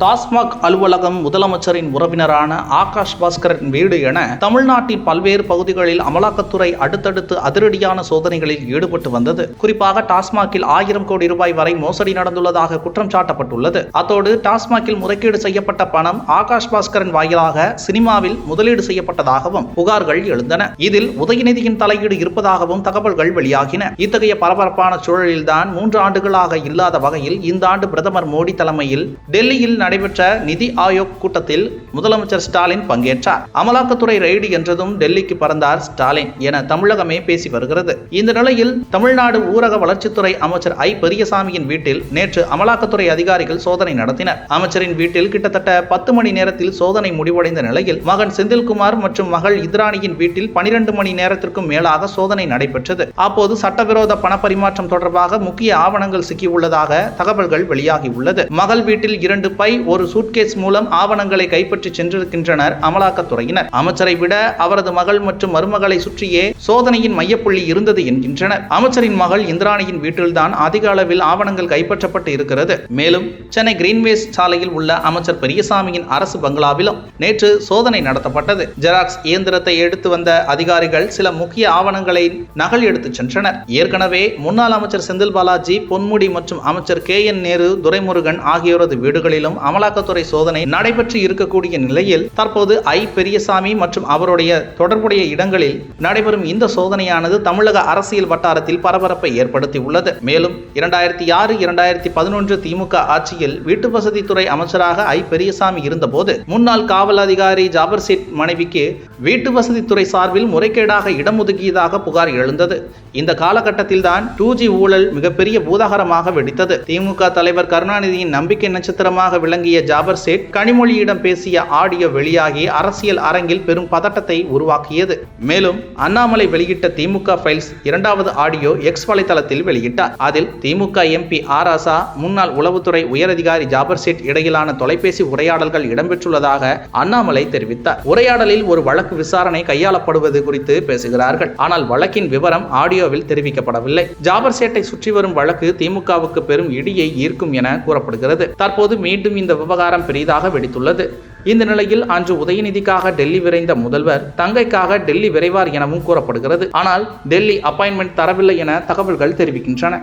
டாஸ்மாக் அலுவலகம் முதலமைச்சரின் உறவினரான ஆகாஷ் பாஸ்கரின் வீடு என தமிழ்நாட்டின் பல்வேறு பகுதிகளில் அமலாக்கத்துறை அடுத்தடுத்து அதிரடியான சோதனைகளில் ஈடுபட்டு வந்தது. குறிப்பாக டாஸ்மாகில் 1000 கோடி ரூபாய் வரை மோசடி நடந்துள்ளதாக குற்றம் சாட்டப்பட்டுள்ளது. அத்தோடு டாஸ்மாகில் முறைகேடு செய்யப்பட்ட பணம் ஆகாஷ் பாஸ்கரின் வாயிலாக சினிமாவில் முதலீடு செய்யப்பட்டதாகவும் புகார்கள் எழுந்தன. இதில் உதயநிதியின் தலையீடு இருப்பதாகவும் தகவல்கள் வெளியாகின. இத்தகைய பரபரப்பான சூழலில்தான் 3 ஆண்டுகளாக இல்லாத வகையில் இந்த ஆண்டு பிரதமர் மோடி தலைமையில் டெல்லியில் நடைபெற்ற நிதி ஆயோக் கூட்டத்தில் முதலமைச்சர் ஸ்டாலின் பங்கேற்றார். அமலாக்கத்துறை ரெய்டு என்றதும் டெல்லிக்கு பறந்தார் ஸ்டாலின் என தமிழகமே பேசி வருகிறது. இந்த நிலையில் தமிழ்நாடு ஊரக வளர்ச்சித்துறை அமைச்சர் ஐ. பெரியசாமியின் வீட்டில் நேற்று அமலாக்கத்துறை அதிகாரிகள் சோதனை நடத்தினர். அமைச்சரின் வீட்டில் கிட்டத்தட்ட 10 மணி நேரத்தில் சோதனை முடிவடைந்த நிலையில் மகன் செந்தில்குமார் மற்றும் மகள் இந்திராணியின் வீட்டில் 12 மணி நேரத்திற்கும் மேலாக சோதனை நடைபெற்றது. அப்போது சட்டவிரோத பணப்பரிமாற்றம் தொடர்பாக முக்கிய ஆவணங்கள் சிக்கியுள்ளதாக தகவல்கள் வெளியாகியுள்ளது. மகள் வீட்டில் 2 பை ஒரு சூட்கேஸ் மூலம் ஆவணங்களை கைப்பற்றி சென்றிருக்கின்றனர் அமலாக்கத்துறையினர். அமைச்சரை விட அவரது மகள் மற்றும் மருமகளை சுற்றியே சோதனையின் மையப்புள்ளி இருந்தது என்கின்றனர். அமைச்சரின் மகள் இந்திராணியின் வீட்டில்தான் அதிக அளவில் ஆவணங்கள் கைப்பற்றப்பட்டு இருக்கிறது. மேலும் சென்னை கிரீன்வேஸ் சாலையில் உள்ள அமைச்சர் பெரியசாமியின் அரசு பங்களாவிலும் நேற்று சோதனை நடத்தப்பட்டது. ஜெராக்ஸ் இயந்திரத்தை எடுத்து வந்த அதிகாரிகள் சில முக்கிய ஆவணங்களை நகல் எடுத்து சென்றனர். ஏற்கனவே முன்னாள் அமைச்சர் செந்தில் பாலாஜி, பொன்முடி மற்றும் அமைச்சர் KN நேரு, துரைமுருகன் ஆகியோரது வீடுகளிலும் அமலாக்கத்துறை சோதனை நடைபெற்று இருக்கக்கூடிய நிலையில் தற்போது ஐ. பெரியசாமி மற்றும் அவருடைய தொடர்புடைய இடங்களில் நடைபெறும் இந்த சோதனையானது தமிழக அரசியல் வட்டாரத்தில் பரபரப்பை ஏற்படுத்தி உள்ளது. மேலும் 2006-2011 திமுக ஆட்சியில் வீட்டு வசதித்துறை அமைச்சராக ஐ. பெரியசாமி இருந்தபோது முன்னாள் காவல் அதிகாரி ஜாபர் சேட் மனைவிக்கு வீட்டு வசதித்துறை சார்பில் முறைகேடாக இடம் ஒதுக்கியதாக புகார் எழுந்தது. இந்த காலகட்டத்தில் தான் 2G ஊழல் மிகப்பெரிய பூதாகரமாக வெடித்தது. திமுக தலைவர் கருணாநிதியின் நம்பிக்கை நட்சத்திரமாக விளங்கிய ஜாபர் சேட் கனிமொழியிடம் பேசிய ஆடியோ வெளியாகி அரசியல் அரங்கில் பெரும் பதட்டத்தை உருவாக்கியது. மேலும் அண்ணாமலை வெளியிட்ட திமுக ஃபைல்ஸ் 2வது ஆடியோ X வலைதளத்தில் வெளியிட்டார். அதில் திமுக MP ஆராசா, முன்னாள் உளவுத்துறை உயரதிகாரி ஜாபர் சேட் இடையிலான தொலைபேசி உரையாடல்கள் இடம்பெற்றுள்ளதாக அண்ணாமலை தெரிவித்தார். உரையாடலில் ஒரு வழக்கு விசாரணை கையாளப்படுவது குறித்து பேசுகிறார்கள். ஆனால் வழக்கின் விவரம் ஆடியோவில் தெரிவிக்கப்படவில்லை. ஜாபர் சேட்டை சுற்றி வரும் வழக்கு திமுகவுக்கு பெரும் இடியை ஈர்க்கும் என கூறப்படுகிறது. தற்போது மீண்டும் இந்த விவகாரம் பெரிதாக வெடித்துள்ளது. இந்த நிலையில் அன்று உதயநிதிக்காக டெல்லி விரைந்த முதல்வர் தங்கைக்காக டெல்லி விரைவார் எனவும் கூறப்படுகிறது. ஆனால் டெல்லி அப்பாயின்மெண்ட் தரவில்லை என தகவல்கள் தெரிவிக்கின்றன.